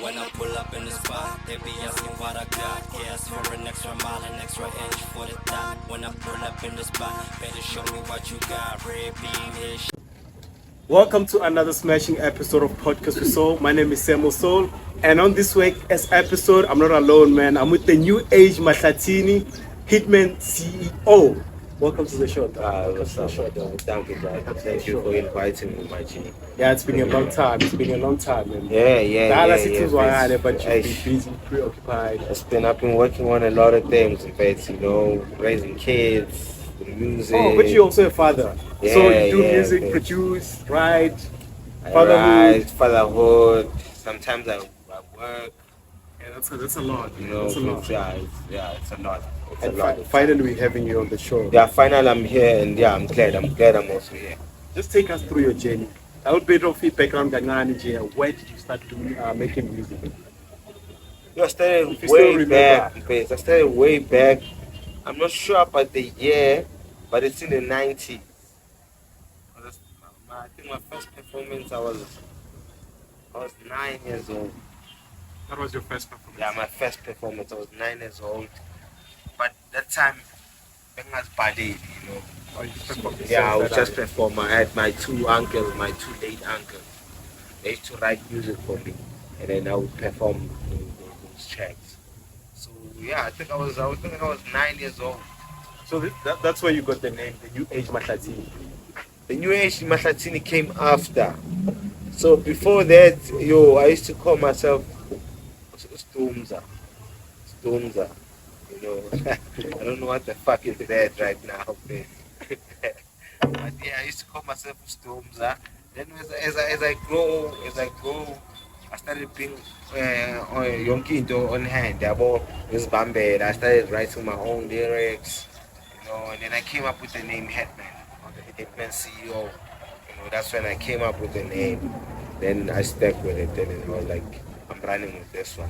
When I pull up in the spot, they be asking what I got. Gas for an extra mile, an extra inch for the dot. When I pull up in the spot, better show me what you got. Red beam is. Welcome to another smashing episode of Podcast with Soul. My name is Samuel Soul, and on this week's episode, I'm not alone, man. I'm with the new age Mahlatini Hitman CEO. Welcome to the show, dog. What's up? Thank you, brother. Thank you for inviting me, my G. Yeah, it's been a long time. It's been a long time, man. Yeah. But you've been busy, preoccupied. I've been working on a lot of things, but raising kids, music. Oh, but you're also a father. Yeah, So you do yeah, music, but produce, write, I fatherhood. write, fatherhood. Sometimes I work. Yeah, that's a lot. That's a lot. It's a lot. It's a And lot. finally, we're having you on the show. Yeah, finally I'm here, and yeah, I'm glad. I'm also here. Just take us through your journey. A little bit of feedback on Ganani. Where did you start doing making music? I started If you still way remember. back. I started way back. I'm not sure about the year, but it's in the 90s. I think my first performance, I was 9 years old. That was your first performance? Yeah, my first performance, I was 9 years old. But that time, I was ballet, Oh, you performed Yeah, I yourself would that just night. perform. I had my two late uncles. They used to write music for me, and then I would perform those tracks. So yeah, I think I was 9 years old. So that's where you got the name, the New Age Mahlatini. The new age Mahlatini came after. So before that, I used to call myself Stumza. Stumza. I don't know what the fuck is that right now. But yeah, I used to call myself Stumza. Then as I grow, I started being yonke into on hand. This Bambed. I started writing my own lyrics, and then I came up with the name Hetman, or the Hetman CEO. That's when I came up with the name. Then I stuck with it, and I was like, I'm running with this one.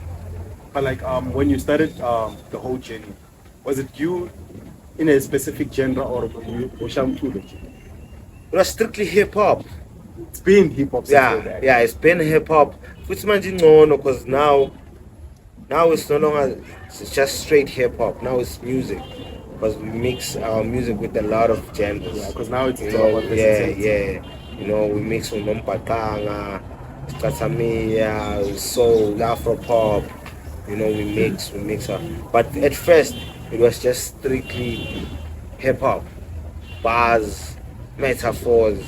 But like when you started the whole journey, was it you in a specific genre or were you Oshamtulo? It was strictly hip hop. It's been hip hop since way back. Yeah, it's been hip hop. Because now it's no longer it's just straight hip hop. Now it's music. Because we mix our music with a lot of genres. Yeah, because now it's all about yeah. We mix with Mompatanga, Skatsamia, soul, Afro pop. We mix up. But at first, it was just strictly hip hop, bars, metaphors,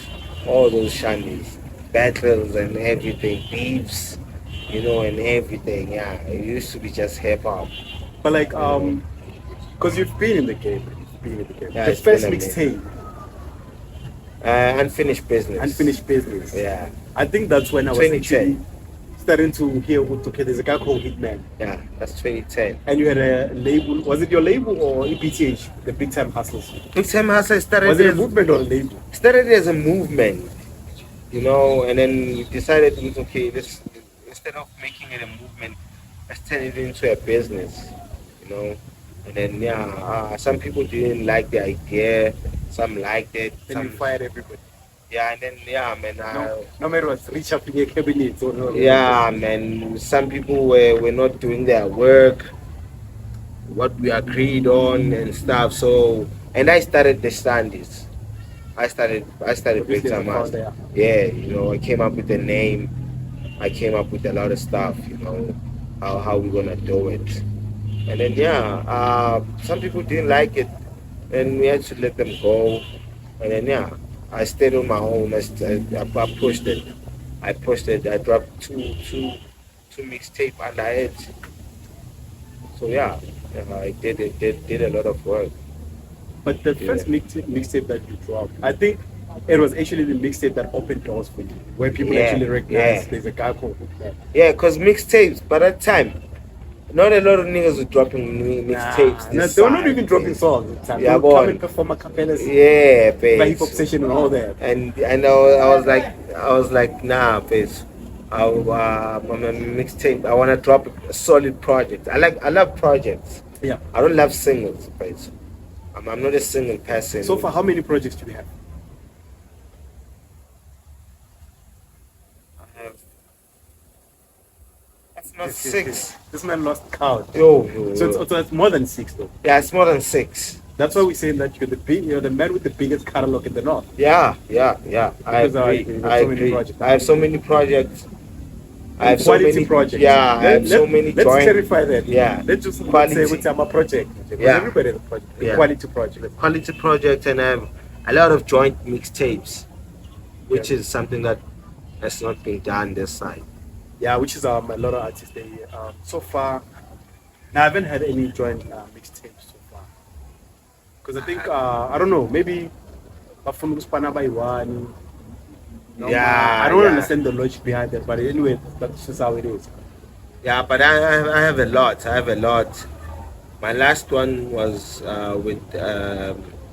all those shandies, battles and everything, beefs, and everything. Yeah, it used to be just hip hop. But like because you've been in the game. Yeah, The it's first been a mixtape, Unfinished business. Unfinished Business. Yeah, I think that's when I was 2010. actually starting to hear, okay, there's a guy called Hitman. Yeah, that's 2010. And you had a label. Was it your label or EPTH, the Big Time Hustlers? Big Time Hustle Was it a movement or a label? started as a movement, and then we decided, okay, this instead of making it a movement, let's turn it into a business, And then some people didn't like the idea, some liked it. Then you fired everybody. Yeah, and then man, No matter what, reach up in your cabinet or no. yeah, man, some people were not doing their work, what we agreed on and stuff. So, and I started the standards. I started Big Obviously, Time the Master. founder, Yeah, I came up with the name. I came up with a lot of stuff. How we gonna do it. And then some people didn't like it, and we had to let them go. And then I stayed on my own. I pushed it. I dropped two mixtape under it. So I did a lot of work. But the first mixtape that you dropped, I think it was actually the mixtape that opened doors for you, where people actually recognize there's a guy called Hitman. Yeah, cause mixtapes by that time, not a lot of niggas were dropping mixtapes. Nah, they were not even dropping songs at the time. Yeah, They would come boy. and perform a cappellas, Yeah, like babe. hip hop session and all that. And I was like, nah, bitch. I'm a mixtape. I wanna drop a solid project. I love projects. Yeah. I don't love singles, bitch. I'm not a single person. So far, how many projects do you have? I have It's not 6. This man lost count. Yo. So it's more than 6 though. Yeah, it's more than 6. That's why we're saying that you're the man with the biggest catalog in the north. Yeah. I Because, agree. you've I got so many agree. projects. I have so many projects. I have so Quality many projects. Yeah, I have so many Let's joint. clarify that. Yeah. Let's just Quality. say what's our project. Because Yeah. everybody has a project. Yeah. Quality project. Quality project, and I have a lot of joint mixtapes, which is something that has not been done this side. Yeah, which is a lot of artists. They so far, I haven't had any joint mixtapes so far. Because I think I don't know, maybe Bafuna Kuspana by one. Yeah, I don't yeah. understand the logic behind that, but anyway, that's just how it is. Yeah, but I have a lot. I have a lot. My last one was with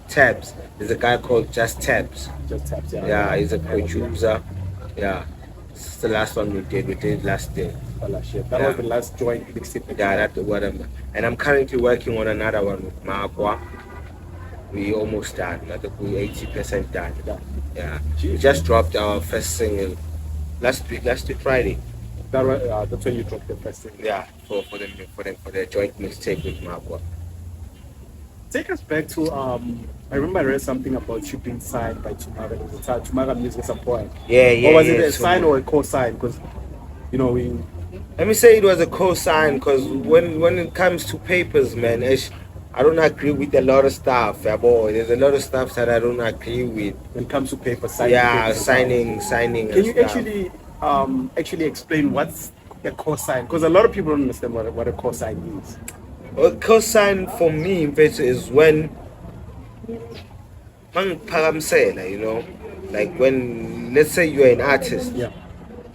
Tabs. There's a guy called Just Tabs. Just taps, yeah. Yeah, he's a producer. Yeah, it's the last one we did. We did it last day. Oh, last year. That Yeah. was the last joint mixtape. Yeah, that's what and I'm currently working on another one with Makwa. We almost done. I think we 80% done. Yeah. We just dropped our first single last week Friday. That's when you dropped the first thing. Yeah, for the joint mixtape with Makwa. Take us back to I remember I read something about you being signed by Tumaka. It was a time Tumaka Music at some point. Yeah. Or was it a so- sign or a co-sign? Because we Let me say it was a co-sign, because when it comes to papers, man, I don't agree with a lot of stuff. Yeah, boy, there's a lot of stuff that I don't agree with. when it comes to paper signing. Yeah, papers, signing. Can and you stuff. actually explain what's a co-sign? Because a lot of people don't understand what a co-sign is. Well, co-sign for me, mfethu, is when mangiphakamisela, like when, let's say you're an artist, Yeah.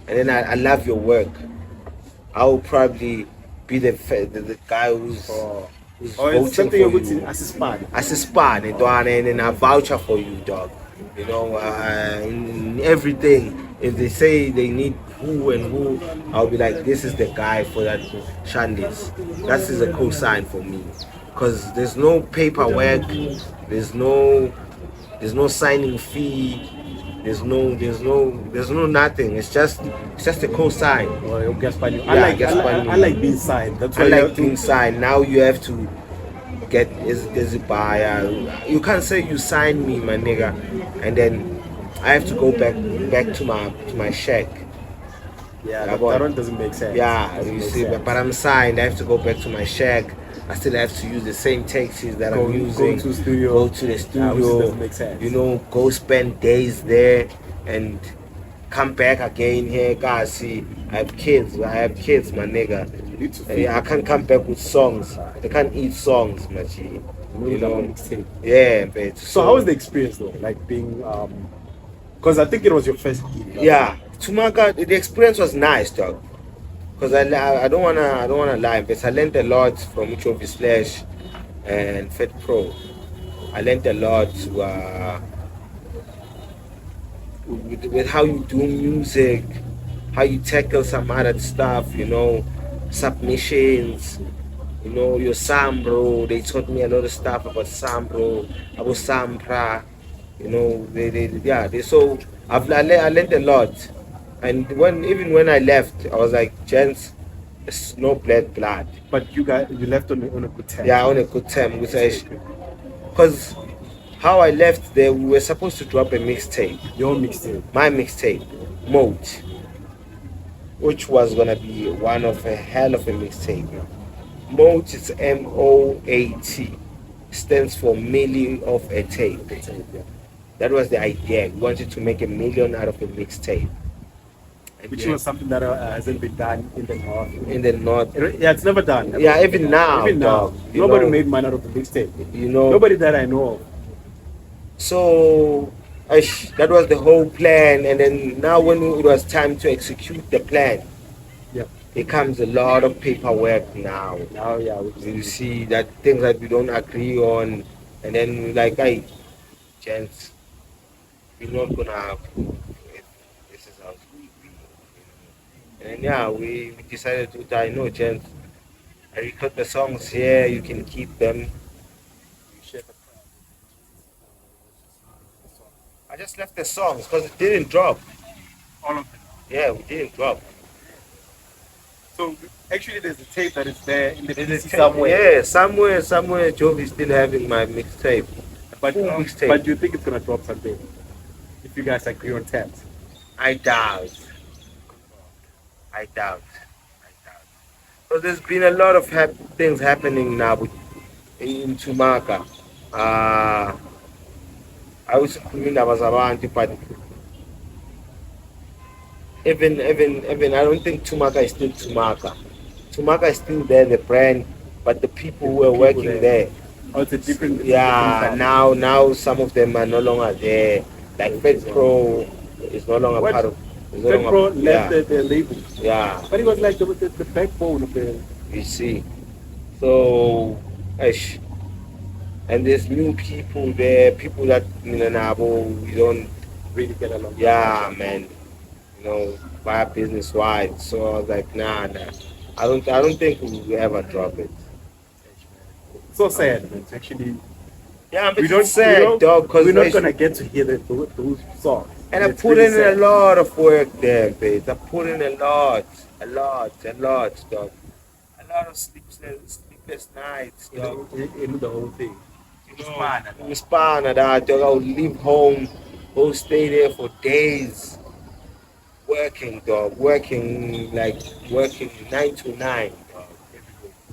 and then I love your work, I will probably be the guy who's Or voting it's something for you're going you. to assist As a span, and then I voucher for you, dog. In everything. If they say they need who and who, I'll be like, this is the guy for that Shandis. That is a co-sign for me, because there's no paperwork, there's no signing fee, there's no nothing. It's just a co-sign. Or you'll guess by you. Yeah, I like being signed. That's why I you like have to- being signed. Now you have to get is a buyer. You can't say you signed me, my nigga, and then I have to go back to my shack. Yeah, Yeah, that one doesn't make sense. Yeah, Doesn't you make see, sense. but I'm signed. I have to go back to my shack. I still have to use the same taxis that I'm using. Go to studio. Go to the Which studio. doesn't make sense. Go spend days there and come back again here. Guys, see, I have kids, my nigga. You need to feed I can't come back with songs. I can't eat songs, my G. You know, mixtape. Yeah, but So how was the experience though? Like being because I think it was your first gig. Right? Yeah, Tumaka, the experience was nice, dog. Because I don't wanna lie, but I learned a lot from Uchovi Slash and Fed Pro. I learned a lot with how you do music, how you tackle some other stuff, submissions, your Sambro. They taught me a lot of stuff about Sambro, about Sampra. So I learned a lot. And even when I left, I was like, gents, it's no blood. But you left on a good time. Yeah, on a good time. Because how I left there, we were supposed to drop a mixtape. Your mixtape. My mixtape, Mode, which was going to be one of a hell of a mixtape. Mode is MOAT. Stands for Million of a Tape. Yeah. That was the idea. We wanted to make 1 million out of a mixtape. Which was something that hasn't been done in the north. In the north. Yeah, it's never done. Yeah, even now. Even now, dog, nobody made money out of the mixtape. Nobody that I know of. So that was the whole plan, and then now when it was time to execute the plan, Yeah. it comes a lot of paperwork now. Now, yeah. You see that things that we don't agree on, and then we're like, hey, gents, we're not gonna approve it. This is how we and then we decided to die. No, gents, I record the songs here. You can keep them. I just left the songs because it didn't drop. All of them. Yeah, we didn't drop. So actually, there's a tape that is there in the There's PC a tape. somewhere. Yeah, somewhere, Job is still having my mixtape. But Full mixtape. but do you think it's gonna drop someday? If you guys agree on terms. I doubt. I doubt. I doubt. So there's been a lot of things happening now in Tumaka. I was abantu, but even I don't think Tumaka is still Tumaka. Tumaka is still there, the brand, but the people who were working there. Oh, it's a different. Yeah, now some of them are no longer there. Like Fed Pro is no longer What? part of. Fed Pro left the label. Yeah, But he was like the backbone of the. you see. So, ish. And there's new people there, people that we don't Really get along. yeah, man, via business wide. So I was like, nah. I don't think we'll ever drop it. So sad, man. Actually, Yeah, but we don't it's sad, dog, because we're not gonna get to hear those songs. and I It's put really in sad. a lot of work there, babe. I put in a lot, dog. A lot of sleepless nights, dog. In the whole thing. Spana that dog. I would leave home, go stay there for days, working, dog. Working 9 to 9, dog.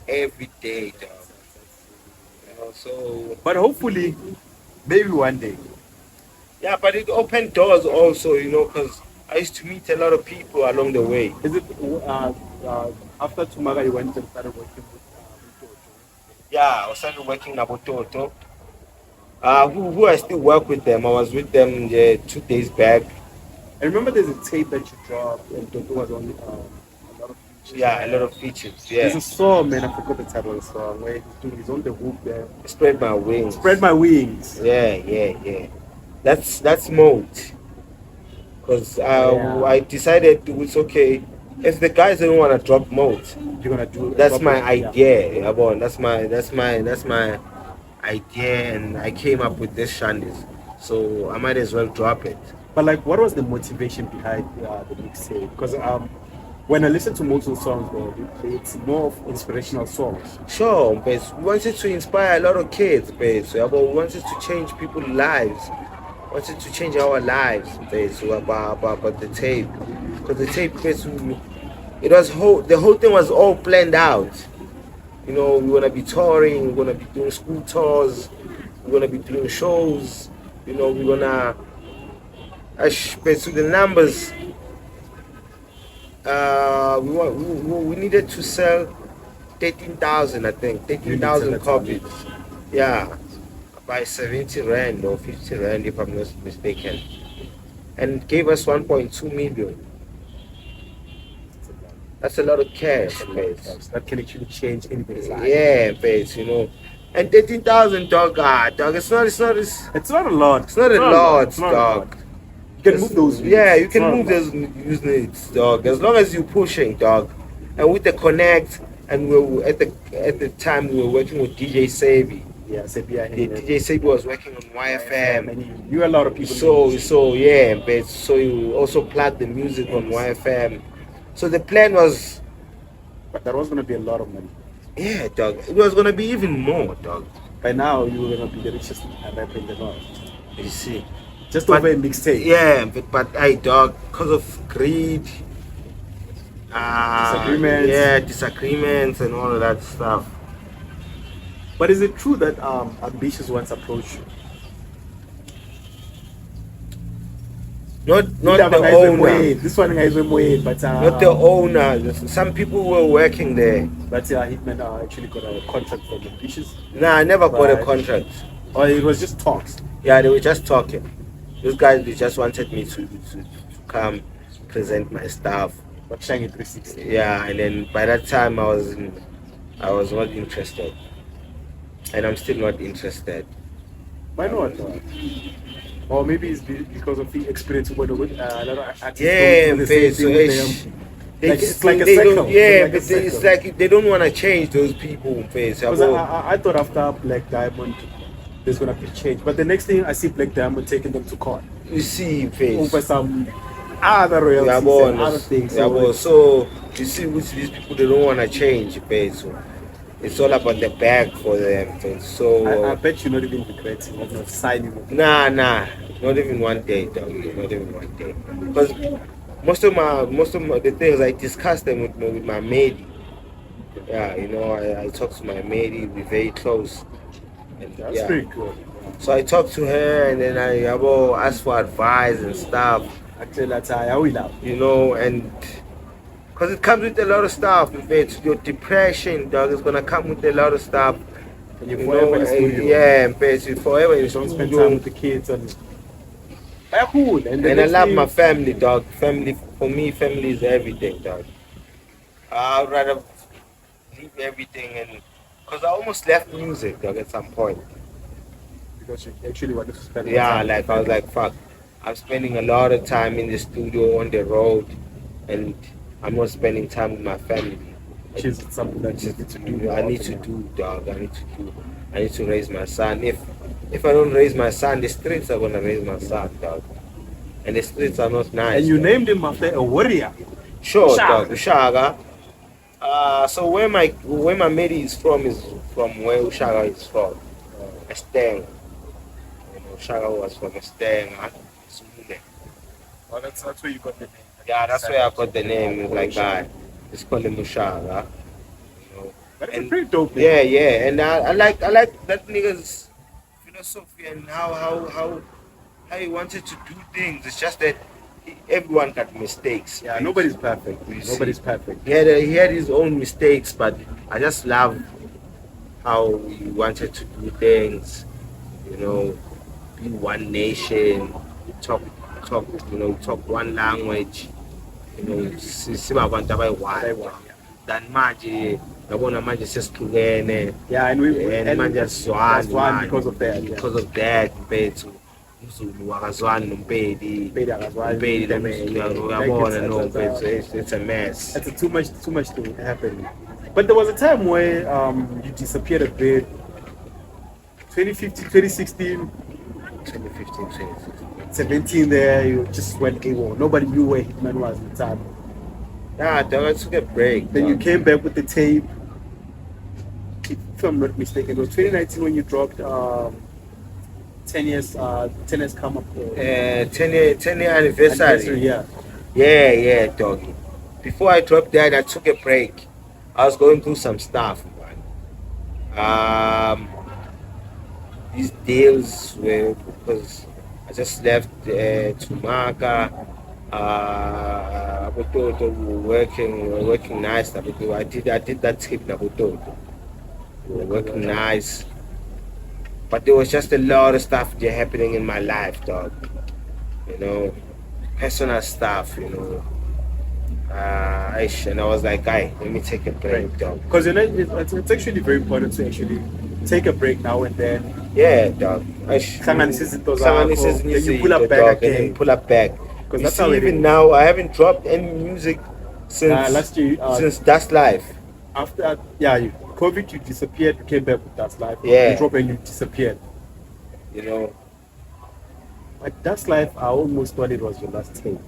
Every day, dog. So But hopefully, maybe one day. yeah, but it opened doors also, because I used to meet a lot of people along the way. Is it after Tumaka you went and started working with Jojo? Yeah, I started working in Abototo. Who I still work with them. I was with them 2 days back. I remember there's a tape that you dropped and Jojo was on a lot of features. Yeah, a lot of features. There's Yeah, a song, man, I forgot the title of the song, where he's on the hook there. spread my wings. Spread my wings. Yeah. That's mode. Because Yeah. I decided it's okay. If the guys don't want to drop mode, You're gonna do that's drop my it, yeah. idea. Abon. That's my idea, and I came up with this shandies. So I might as well drop it. But like, what was the motivation behind the mixtape? Because when I listen to most of the songs, bro, it's more of inspirational songs. Sure, but we wanted to inspire a lot of kids, but we wanted to change people's lives. Wanted to change our lives, so about the tape, because the tape, the whole thing was all planned out. We're gonna be touring, we're gonna be doing school tours, we're gonna be doing shows. We're gonna, so the numbers. We needed to sell 13,000, I think, 13,000 copies. Yeah. By 70 rand or 50 rand, if I'm not mistaken, and gave us 1.2 million. That's a lot of cash, mate. That can actually change anybody's life. Yeah, mate. And 13,000, dog. Dog. It's not It's not a lot. a lot, It's not a dog. lot. You can move those. Yeah, you It's can not a move lot. those units, dog. As long as you're pushing, dog. And with the connect, and at the time we were working with DJ Sabi. Yeah, Sepia. DJ Sabi was working on YFM. And you knew a lot of people. So yeah, but so you also plug the music on YFM. So the plan was, But that was gonna be a lot of money. yeah, dog. It was gonna be even more, dog. By now, you were gonna be the richest rapper in the north. You see. Just But- over a mixtape. Yeah, but I, dog, because of greed, Disagreements. yeah, disagreements and all of that stuff. But is it true that Ambitious once approached you? Not Indaba the guys owner. were This one guys were Moed, but Not the owner. Some people were working there. But Hitman actually got a contract from Ambitious. Nah, I never got a Right. contract. Or it was just talks. Yeah, they were just talking. Those guys, they just wanted me to come present my stuff. But Shangy 360. Yeah, and then by that time I was not interested, and I'm still not interested. Why not? Or maybe it's because of the experience with a lot of artists. Yeah, don't do the same face, thing with them. Like, it's like a they circle. don't- Yeah, It's like a but it's circle. like they don't want to change those people. Face. Because I thought after Black Diamond, there's gonna be change. But the next thing I see Black Diamond taking them to court You see, face. over some other royalties and Yabona, other things. yabo. So you see, which these people they don't want to change, so it's all about the bag for them. So I bet you're not even regretting of not signing with them. nah, not even one day, dog. Not even one day. Because most of the things I discuss them with my maid. Yeah, I talk to my maid. We're very close. And That's pretty cool. So I talk to her, and then I ask for advice and stuff. Actually, that's how I will have. And because it comes with a lot of stuff. If it's your depression, dog, it's gonna come with a lot of stuff. And you're forever in the studio. Yeah, and basically forever in the Don't spend studio. time with the kids and cool. And I love my family, dog. Family for me, family is everything, dog. I'd rather leave everything because I almost left music, dog, at some point. Because you actually wanted to spend Yeah, time. I was like, fuck. I'm spending a lot of time in the studio, on the road, and I'm not spending time with my family. Which is something that you need to do. I need to do, dog. I need to raise my son. If I don't raise my son, the streets are gonna raise my son, dog. And the streets are not nice. And you dog. named him after a warrior. Sure, Ushaga. dog. Ushaga. So where my mate is from where Ushaga is from. Esteng. Ushaga was from Esteng. Well, that's where you got the name. Yeah, that's where I got the name. It's like that. It's called him Ushaga. But it's a pretty dope name. Yeah, and I like that nigga's philosophy and how he wanted to do things. It's just that everyone got mistakes. Yeah, nobody's perfect. Nobody's perfect. He had his own mistakes, but I just love how he wanted to do things. Be one nation, talk one language. Sibabantu abayi-one. Than manje yabona manje sesihlukene. Yeah, and manje asizwani because of that. Yeah. Because of that, mfethu uMzulu akazwani noMpedi. Mpedi akazwani, Mpedi noMzulu, uyabona no mfethu, it's a mess. It's too much to happen. But there was a time where you disappeared a bit. 2015, 2016, 2015, 2016. 17 there, you just went AWOL. Nobody knew where Hitman was at the time. Nah, dog, I took a break. Then dog. you came back with the tape. If I'm not mistaken, it was 2019 when you dropped 10 years come up. 10-year anniversary. Yeah. Yeah, doggy. Before I dropped that, I took a break. I was going through some stuff, man. These deals were because I just left Tumaka. We were working nice. I did that trip. We were working nice. But there was just a lot of stuff happening in my life, dog. Personal stuff, and I was like, "Guy, let me take a break, dog." Because it's actually very important to actually take a break now and then. Yeah, dog. Then you pull up back again. And then pull up back. Because You that's see, how it even is. now, I haven't dropped any music since Last year. since That's Life. After COVID, you disappeared. You came back with That's Life. Yeah. You dropped and you disappeared. But That's Life, I almost thought it was your last tape.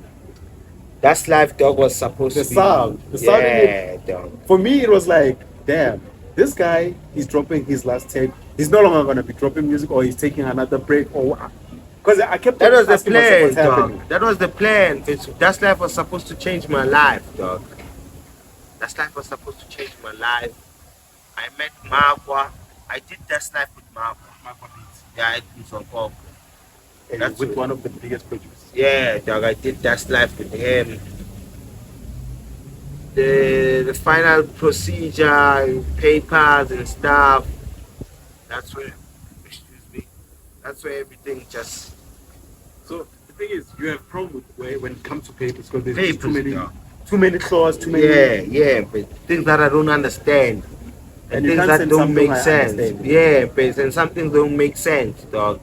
That's Life, dog, was supposed The to be. sound in Yeah, dog. For me, it was like, damn, this guy is dropping his last tape. He's no longer going to be dropping music, or he's taking another break, or because I kept That was the asking myself plan, what's happening. dog. That was the plan. That's Life was supposed to change my life, dog. That's Life was supposed to change my life. I met Makwa. I did That's Life with Makwa. Yeah, it was on Coke. That's with it. one of the biggest producers. Yeah, dog. I did That's Life with him. The final procedure, papers and stuff. That's where everything just. So the thing is, you have problem with when it comes to papers because there's Papers, too many clauses, too many. Yeah, but things that I don't understand. And And you things can't that send don't something make I sense. understand. Yeah, but and some things don't make sense, dog.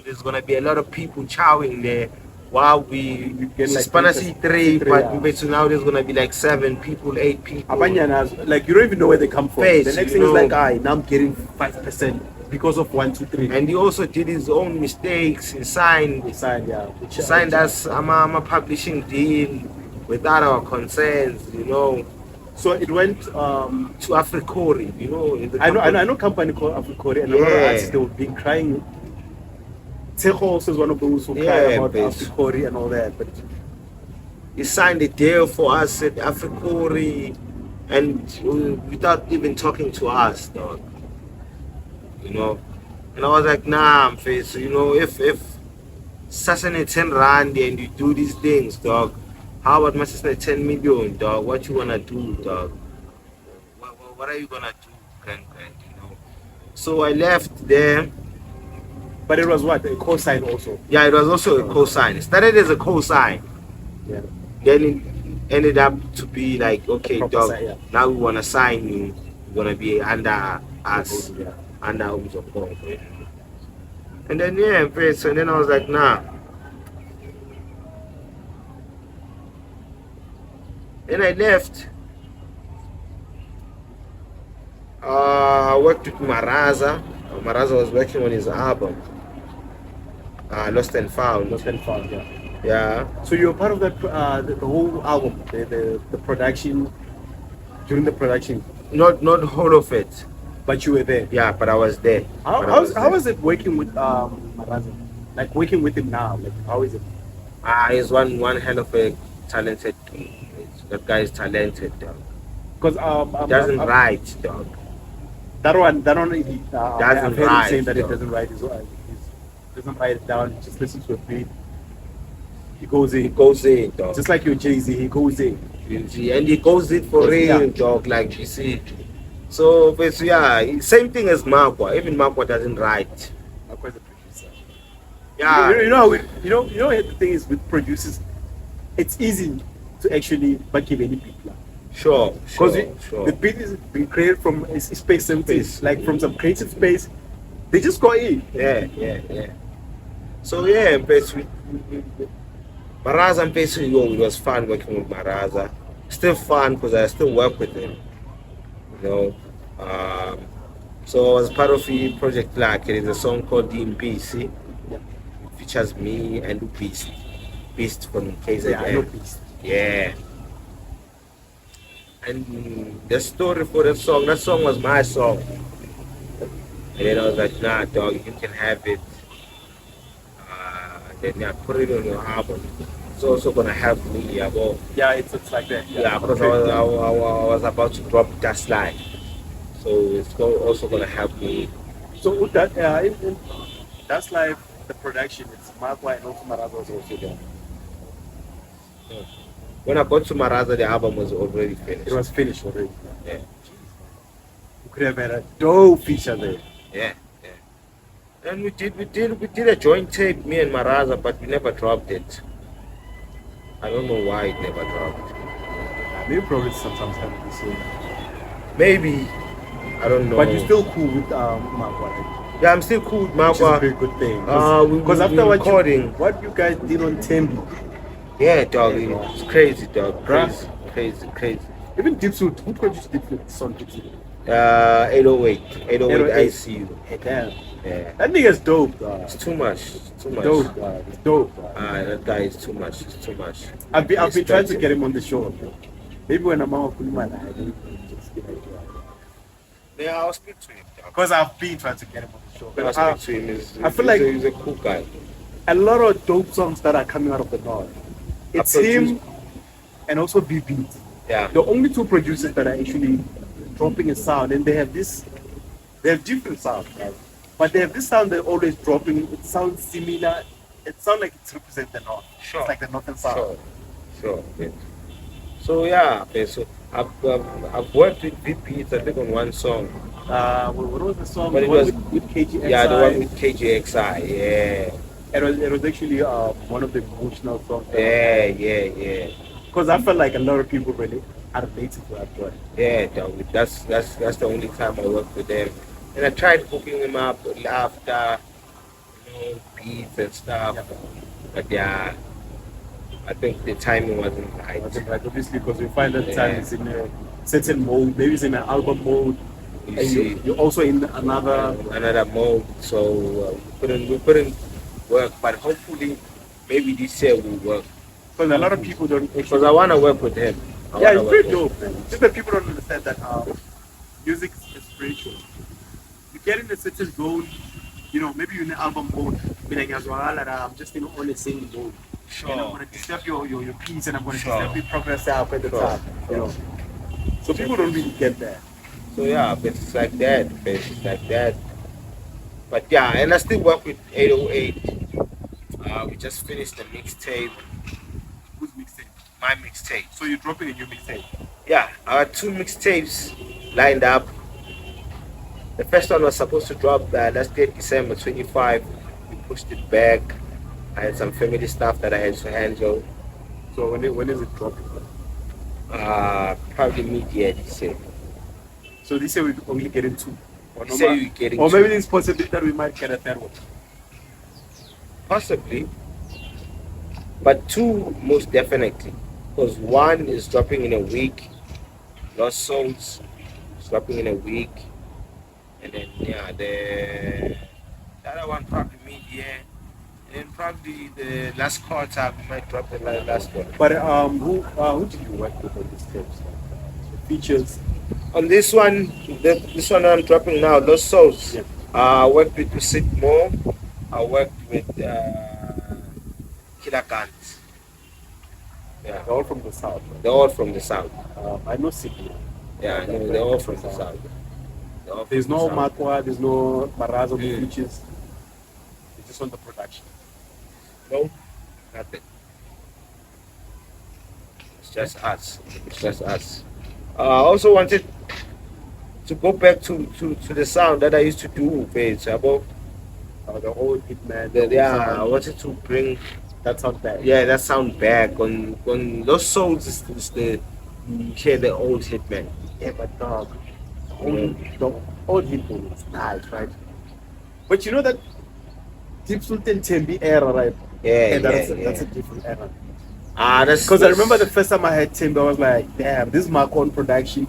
There's gonna be a lot of people chowing there while we get like gonna see three, yeah. but so now there's gonna be like 7 people, 8 people. Abanyanas, like you don't even know where they come from. Face, the next you thing is know. like, now I'm getting 5%. because of 1, 2, 3. And he also did his own mistakes. He signed Yeah. signed us a publishing deal without our consents, you know. So it went To Africori, you know. I know a company called Africori, and a lot of artists, they have been crying. Tejo also is one of those who cry about Africori and all that, but he signed a deal for us at Africori, and without even talking to us, dog. You know, and I was like, nah, I'm face. You know, if Sasane 10 rand and you do these things, dog. How about my sister 10 million, dog? What you wanna do, dog? What are you gonna do, grand, you know? So I left there. But it was what, a co-sign also? Yeah, it was also a co-sign. It started as a co-sign. Yeah. Then it ended up to be like, okay, dog, sign, yeah. now we wanna sign you. You're gonna be under us, Yeah. under Umzoko. And then so then I was like, nah. Then I left. I worked with Maraza. Maraza was working on his album, Lost and Found. Yeah. Yeah. So you were part of that, the whole album, the production, during the production, Not whole of it. but you were there. Yeah, but I was there. How is it working with Maraza? Like working with him now? Like how is it? He's one hell of a talented dude. That guy is talented, dog. Because Doesn't write, dog. that one, I've heard him write, saying that dog. it doesn't write. Doesn't write it down. He just listens to a beat. He goes in. He goes in, dog. Just like your Jay-Z, he goes in. And he goes in for real, Yeah. dog. Like you see. So, but yeah, same thing as Makwa. Even Makwa doesn't write. Makwa is a producer. Yeah. You know the thing is with producers, it's easy to actually give any beat. Sure. Because Sure. the beat is being created from a space, like from some creative space. They just go in. Yeah. So yeah, basically, Maraza and basically, it was fun working with Maraza. Still fun because I still work with him. You know. So as part of the project, like it is a song called DMPC. It features me and Beast from KZN. Yeah, I know Beast. Yeah. And the story for that song was my song. And then I was like, nah, dog, you can have it. Then I put it on your album. It's also gonna help me, about. Yeah, it's like that. Yeah, because I was about to drop That's Life. So it's also gonna help me. So with that, that's like the production. It's Makwa and also Maraza was also there. When I got to Maraza, the album was already finished. It was finished already. Yeah. You could have had a dope feature there. Yeah. And we did a joint tape, me and Maraza, but we never dropped it. I don't know why it never dropped. Maybe probably sometimes have to say. Maybe. I don't know. But you're still cool with Makwa. Right? Yeah, I'm still cool with Which is a Makwa. very good thing. Because after recording. what you guys did on Tembi, Yeah, dog. It's crazy, dog. Crazy. even Dipsuit, who produced Dipsuit song? 808 ICU. Damn. Yeah. That nigga's dope, dog. It's too much. Dope, dog. It's dope, dog. That guy is too much. It's too much. I've been trying to get him on the show. Maybe when I'm out with my Yeah, I'll speak to him, dog. because I've been trying to get him on the show. I'll speak to him. I feel like he's a cool guy. a lot of dope songs that are coming out of the north. It's him and also BB. Yeah. The only two producers that are actually dropping a sound, and they have different sounds, right? But they have this sound they're always dropping. It sounds similar. It sounds like it's represent the north. Sure. It's like the northern sound. Sure. Yeah. So yeah, okay, so I've worked with VP, I think, on one song. What was the song? But The it one was with KGXI. Yeah, the one with KGXI. Yeah. It was actually one of the emotional songs. Yeah. Because I felt like a lot of people really are related to that joint. Yeah, dog. That's the only time I worked with them. And I tried hooking him up with laughter, beats and stuff. Yeah. But yeah, I think the timing wasn't right. Obviously, because we find that time is in a certain mode, maybe it's in an album mode, You And see, you're also in another. another mode. So we couldn't work, but hopefully maybe this year will work. Because a lot of people don't. Because I want to work with him. Yeah, it's pretty dope, man. Just that people don't understand that music is spiritual. You get in a certain zone, you know, maybe you're in an album mode, be like, I'm just on the same mode. Sure. And I'm going to disturb your peace and I'm going to Sure. disturb your progress out at the Sure. time, you know. So people don't really get that. So yeah, but it's like that. It's like that. But yeah, and I still work with 808. We just finished the mixtape, Who's mixtape? my mixtape. So you're dropping a new mixtape. Yeah, I had 2 mixtapes lined up. The first one was supposed to drop last day, December 25. We pushed it back. I had some family stuff that I had to handle. So when is it dropping? Probably mid-year this year. So this year we're only getting 2. Or, This year we're getting or 2. maybe there's possibility that we might get a third one. Possibly. But 2 most definitely. Because 1 is dropping in a week. Lost Souls is dropping in a week. And then yeah, the other one probably mid-year. And then probably the last quarter we might drop the last one. But who did you work with on these tapes? Features. On this one, this one I'm dropping now, Lost Souls. Yeah. I worked with Sid Moore. I worked with Killer Guns. Yeah, They're all from the south. they're all from the south. I know Sydney. Yeah, I know they're all from the south. They're all from There's the no south. Makwa, there's no Maraza, no Mm. features. It's just on the production. No, nothing. It's just us. It's just us. I also wanted to go back to the sound that I used to do, Faith, about The old Hitman. I wanted to bring That sounds bad. that sound back on Lost Souls is the you hear the old Hitman. Yeah, but the old Hitman is nice, right? But you know that Deep Sultan Tembi era, right? Yeah, that's yeah. a different era. That's Because I remember the first time I had Tembi, I was like, damn, this is Makwa on production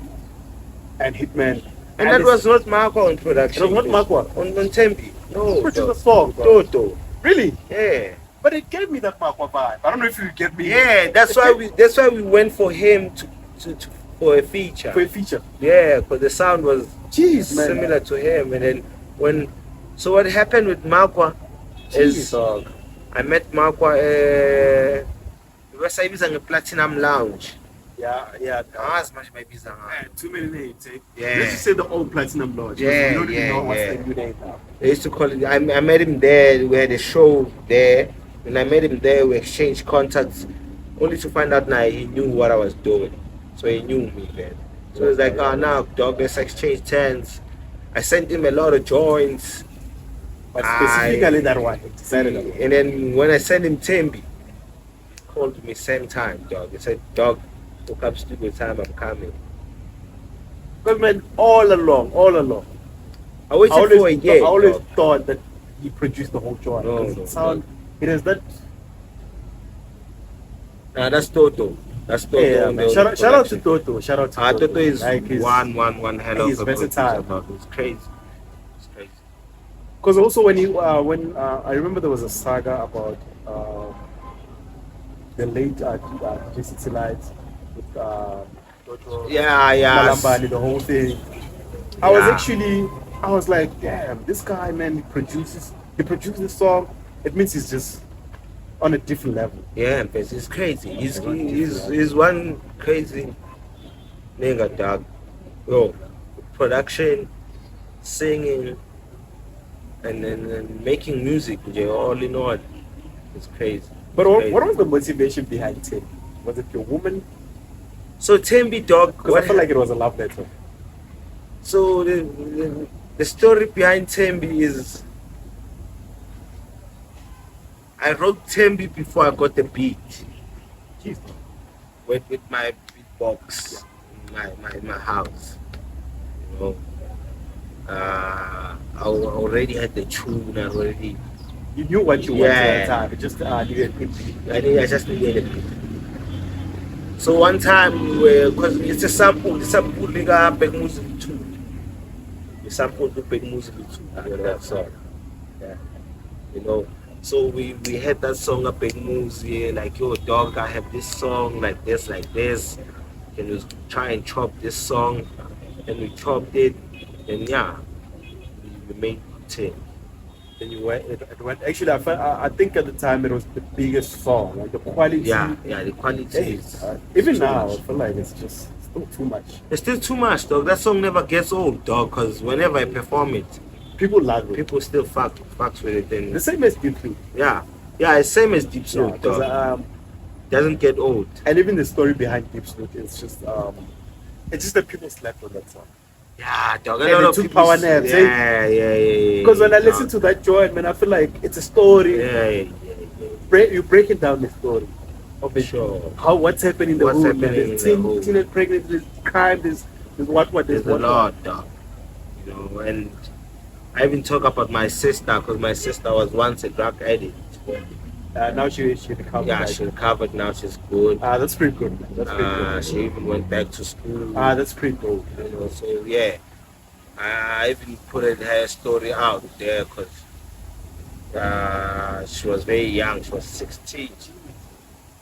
and Hitman. and that was not Makwa on production. It was not Makwa. on Tembi. No, Which is a song, bro. Toto. Really? Yeah. But it gave me that Makwa vibe. I don't know if you get me. Yeah, that's why we went for him to for a feature. For a feature. Yeah, because the sound was Jeez, man. similar to him. And then so what happened with Makwa is Jeez. I met Makwa in a Platinum Lounge. Yeah. As much maybe Too many names, eh? Yeah. Let's just say the old Platinum Lodge. Yeah, We don't even know what's yeah. the new name now. They used to call it. I met him there. We had a show there. When I met him there, we exchanged contacts, only to find out now he knew what I was doing. So he knew me then. So he was like, "Oh, now dog, let's exchange turns." I sent him a lot of joints. But specifically that one. Decided on it. And then when I sent him Tembi, he called me same time, dog. He said, "Dog, look up studio time. I'm coming." But man, all along. I waited for a year. I always dog. thought that he produced the whole joint. No, Because no, it has that. Nah, that's Toto. That's Toto. Yeah, on man. the Shout out to Toto. Shout out to Toto. Toto is Like, he's- one hell of he's a versatile. producer, dog. It's crazy. It's crazy. Because also when I remember there was a saga about the late DJ City Lights with Toto, Yeah. Malambani, the whole thing. I was like, damn, this guy, man, he produces this song. It means he's just on a different level. Yeah, because it's crazy. He's one crazy nigga, dog. Yo, production, singing, and then making music, all in all. It's crazy. But It's crazy. what was the motivation behind it? Was it your woman? So Tembi, dog. Because I felt like it was a love letter. So the story behind Tembi is I wrote Tembi before I got the beat. Jeez. With my beatbox in my house. You know. I already had the tune already. You knew what you wanted Yeah. at the time. It just needed I just needed a beat. So one time we were, because it's a sample nigga back music too. We sampled the big music with that song. Yeah. You know. So we had that song a big music, like yo dog, I have this song like this, Can you try and chop this song? And we chopped it, and yeah, we made 10. Then you went. It went. Actually, I think at the time it was the biggest song. Like the quality. Yeah, the quality Hey, is even too now, much. I feel like it's just still too much. It's still too much, dog. That song never gets old, dog. Cause whenever I perform it, People love it. people still fucks with it. The And same as Deep Blue. yeah, it's same as Deep Throat, Yeah, 'cause, dog. Doesn't get old. and even the story behind Deep Throat is just it's just that people slept on that song. Yeah, dog. Yeah, they took power naps, eh? Yeah. Because when I listen dog. to that joint, man, I feel like it's a story. Yeah. You breaking down the story of it. Sure. What's happening in the What's hood, man. happening There's in the hood. teenage pregnancy, there's crime, there's what, There's a what. lot, dog. You know, and I even talk about my sister, because my sister was once a drug addict. Now she recovered. Yeah, right? she recovered now. She's good. That's pretty good, man. That's pretty good. She even went back to school. That's pretty cool. You know, so yeah, I even put her story out there because she was very young. She was 16,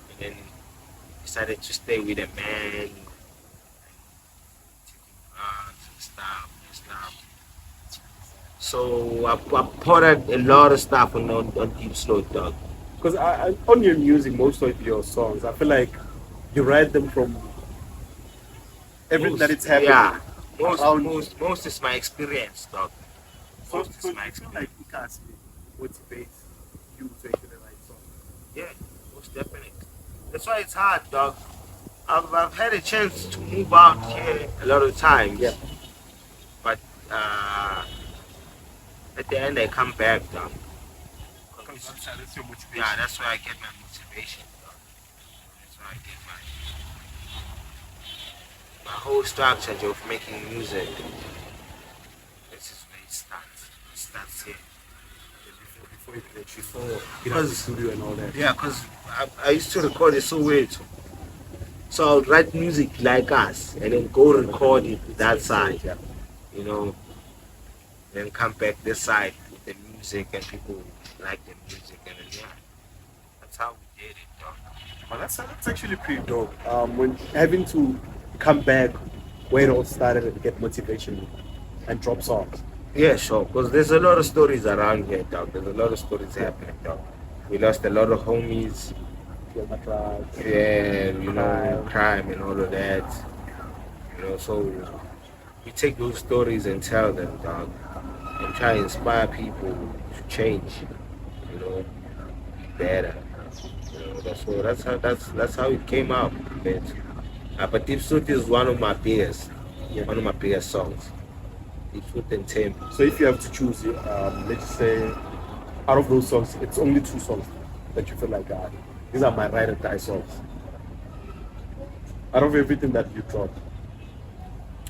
and then decided to stay with a man, taking drugs and stuff. So I poured a lot of stuff on Deep Throat, dog. Because on your music, most of your songs, I feel like you write them from everything that it's happening. Yeah, around- most is my experience, dog. Most is my I feel experience. like it can't motivate you to actually write songs. Yeah, most definitely. That's why it's hard, dog. I've had a chance to move out here a lot of times. Yeah. But at the end, I come back, dog. That's your motivation. Yeah, that's where I get my motivation, dog. That's where I get my whole structure of making music. This is where it starts. It starts here. Before you get Because- the studio and all that. Yeah, because I used to record it so weird. So I would write music like us and then go record it that side, Yeah. you know, then come back this side with the music and people like the music and then yeah, that's how we did it, dog. Well, that's actually pretty dope. When having to come back where it all started and get motivation and drop songs. Yeah, sure, because there's a lot of stories around here, dog. There's a lot of stories happening, dog. We lost a lot of homies, Feel my drugs. yeah, you know, crime and all of that. You know, so we take those stories and tell them, dog, and try to inspire people to change, you know, be better. You know, that's how it came out. But Deep Throat is one of my biggest songs. Deep Throat and Tim. So if you have to choose, let's just say, out of those songs, it's only 2 songs that you feel like, these are my ride or die songs. Out of everything that you dropped.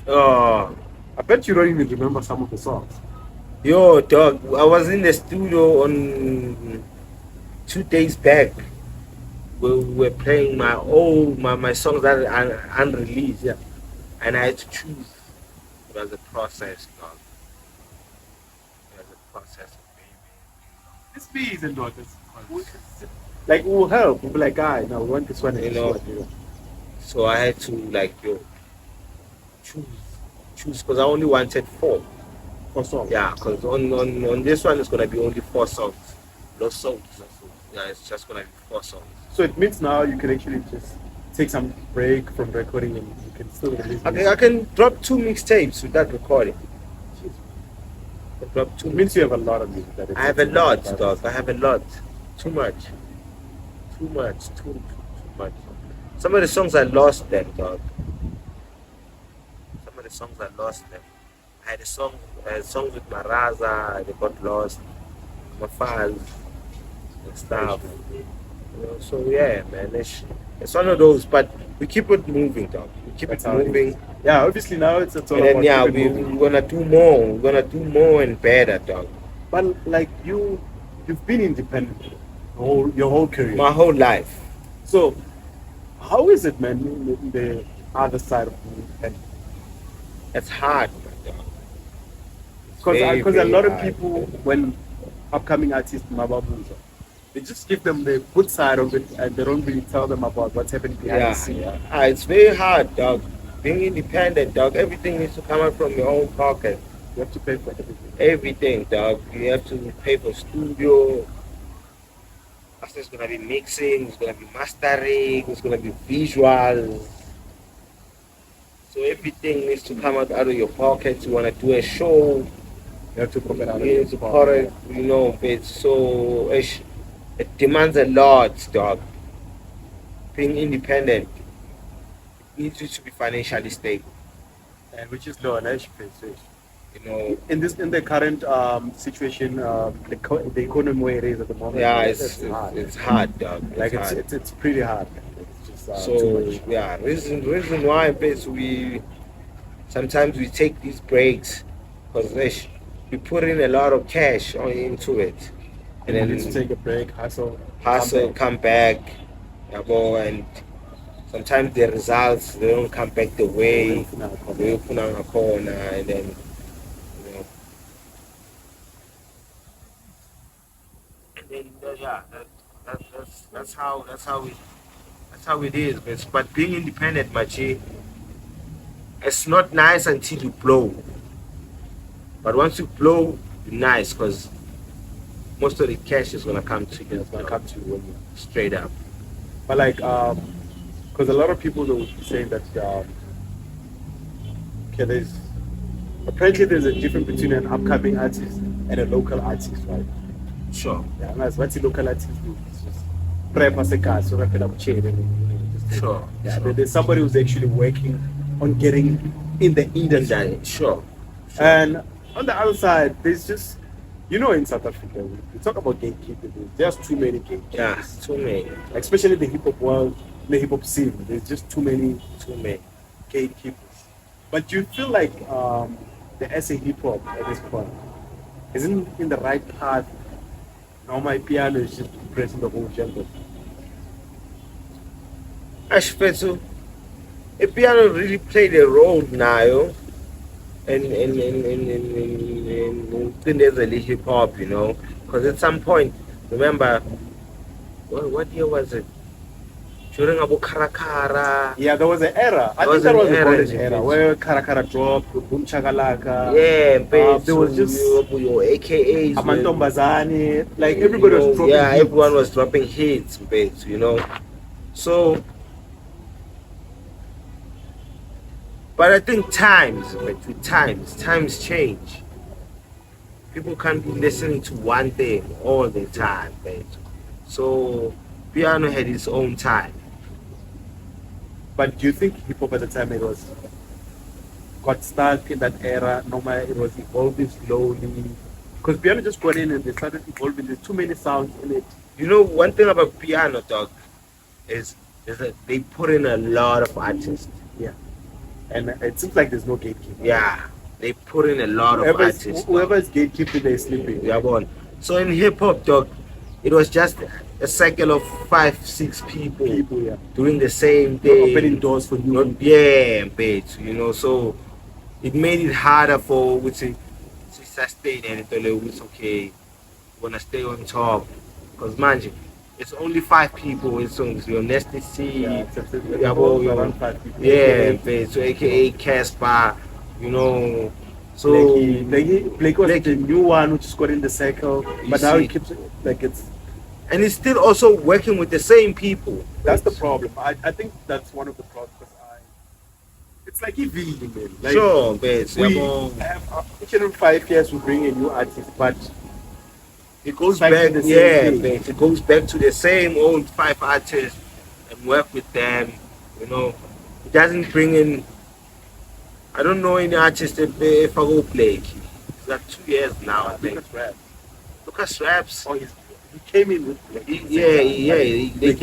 Oh, I bet you don't even remember some of the songs. yo, dog, I was in the studio on 2 days back. We were playing my songs that are unreleased, Yeah. and I had to choose. It was a process, dog. It was a process of baby. This bees and daughters. Like, it will help. We'll be like, now we want this one and You this know. one. You know. So I had to choose because I only wanted 4. For songs. Yeah, because on this one it's gonna be only 4 songs. No songs. Yeah, it's just gonna be 4 songs. So it means now you can actually just take some break from recording and you can still release I can drop 2 mixtapes without recording. music. I can drop 2 It means you have a lot of music. That I have a lot, dog. I have a lot. Too much. Too much. Too much. Some of the songs I lost them, dog. Some of the songs I lost them. I had songs with Maraza, they got lost. Mafaz and stuff. You know, so yeah, man, it's one of those, but we keep it moving, dog. We keep That's it how it moving. Yeah, obviously now it's all And then about yeah, keeping moving. we're gonna do more. We're gonna do more and better, dog. But like you've been independent your whole career. My whole life. So how is it, man, in the other side of the independent? It's hard, my dog. Because a lot of people, when upcoming artists mababuza, they just give them the good side of it and they don't really tell them about what's happening behind the Yeah, scenes. yeah. It's very hard, dog. Being independent, dog. Everything needs to come out from your own pocket. You have to pay for everything. Everything, dog. You have to pay for studio. There's gonna be mixing. There's gonna be mastering. There's gonna be visuals. So everything needs to come out of your pocket. You wanna do a show. You have to put it out. You need to put it. You know, it's so it demands a lot, dog. Being independent needs you to be financially stable. And which is low, and You know, in the current situation, the economy where it is at the moment. yeah, hard. it's hard, dog. It's pretty hard. It's just So too much. yeah, reason why we sometimes we take these breaks because we put in a lot of cash into it, and You then need to take a break, hustle, come back, and sometimes the results they don't come back the way we put on a corner, and then you know, and then yeah, that's how it is. But being independent, Machi, it's not nice until you blow. But once you blow, you're nice because most of the cash is gonna come to you. It's gonna come to you Straight up. But like, because a lot of people will be saying that, okay, apparently there's a difference between an upcoming artist and a local artist, right? Sure. Yeah, and that's what the local artist do. It's just prep as a car, so wrap it up, chain, and just Sure. yeah, Sure. there's somebody who's actually working on getting in the industry. Sure. And on the other side, there's just, in South Africa, we talk about gatekeepers. There's too many gatekeepers. Yeah, too many. Especially the hip hop world, the hip hop scene. There's just too many gatekeepers. But do you feel like the SA hip hop at this point isn't in the right path? Now my piano is just pressing the whole genre. Ashfetu, a piano really played a role now in the hip hop, because at some point, remember, what year was it? During Abu Karakara. Yeah, there was an era. I think that was a golden era where Karakara dropped, Boom Chakalaka. Yeah, there was just your AKAs. Amantombazani. Like everybody was dropping. Yeah, hits. everyone was dropping hits, So, but I think times change. People can't be listening to one thing all the time, So, piano had its own time. But do you think hip hop at the time got stuck in that era? No matter it was evolving slowly. Because piano just got in and they started evolving. There's too many sounds in it. One thing about piano, dog, is that they put in a lot of artists. Yeah. And it seems like there's no gatekeeper. Yeah. They put in a lot of artists. Whoever's gatekeeping, they're sleeping. Yeah, bon. So in hip hop, dog, it was just a cycle of 5-6 people yeah. doing the same thing. Opening doors for you. So it made it harder for to sustain and it's okay, wanna stay on top. Because man, it's only 5 people in songs. Your Nesty C, around 5 people. so AKA Casper, So Blake was the new one who just got in the circle, but now he keeps and he's still also working with the same people. That's the problem. I think that's one of the problems. It's like evolving, man. Like, sure, we have each and every 5 years we bring a new artist, but it goes back. It goes back to the same old 5 artists and work with them. It doesn't bring in. I don't know any artist if I go play. It's like 2 years now. I think. Lucas Raps. Oh, he came in with they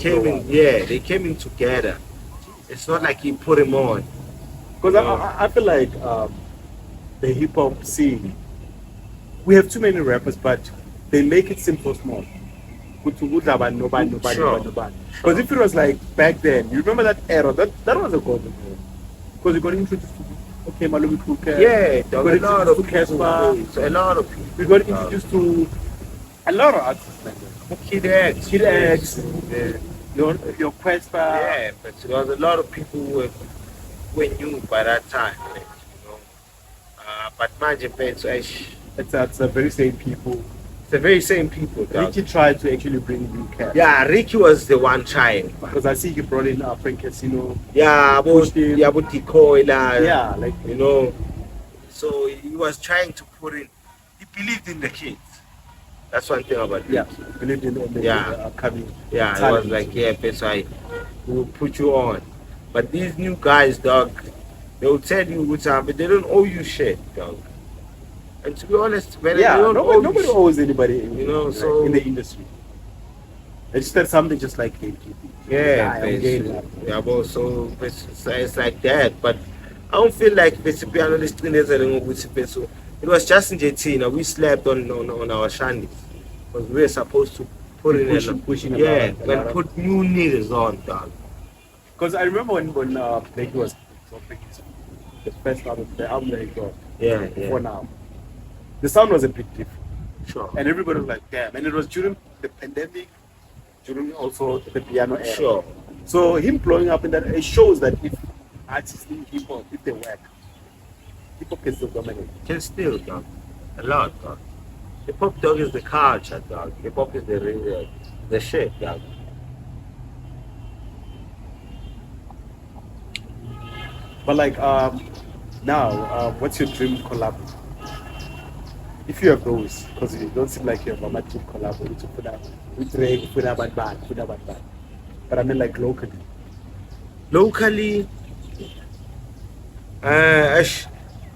came in together. It's not like he put him on. Because I feel like the hip hop scene, we have too many rappers, but they make it simple small. Nobody. Because if it was like back then, you remember that era, that was a golden era. Because you got introduced to okay, Malumi Phuket. Yeah, dog, We a got lot of introduced to people. Casper. A lot of people. We got dog. introduced to a lot of artists like that. Kid X. Kid X, Yeah, your Casper. yeah, but there was a lot of people who were new by that time, you know. But Manje Pets, It's the very same people. the very same people. Dog. Ricky tried to actually bring new cats. Yeah, Ricky was the one trying. Because I see he brought in Frank Casino. Yeah, Pushed him. about decoy, Yeah, like you know. So he was trying to put in. He believed in the kids. That's one thing about Ricky. yeah, believed in the coming. Yeah, it talent. was like, yeah, that's why we'll put you on. But these new guys, dog, they'll tell you what's up, but they don't owe you shit, dog. And to be honest, man, Yeah, they don't owe nobody you shit. owes anybody, You know, like, so- in the industry. It's just something just like gatekeeping. Yeah, I'm game. yeah, but so it's like that. But I don't feel like it was just in JT. We slept on our shandies because we were supposed to put in Pushing a yeah, lot, a lot and of- put new niggas on, dog. Because I remember when Blakey was dropping the first album, the album that he got. Yeah, Before now, the sound was a bit different, Sure. and everybody was like, "Damn!" And it was during the pandemic, during also the piano era. Sure. So him blowing up in that, it shows that if artists in hip hop, if they work, hip hop can still dominate. Can still, dog. A lot, dog. Hip hop, dog, is the culture, dog. Hip hop is the shit, dog. But like now, what's your dream collab? If you have those, because you don't seem like you have a much dream collab with Drake, put up and bad. But I mean like locally. Locally, I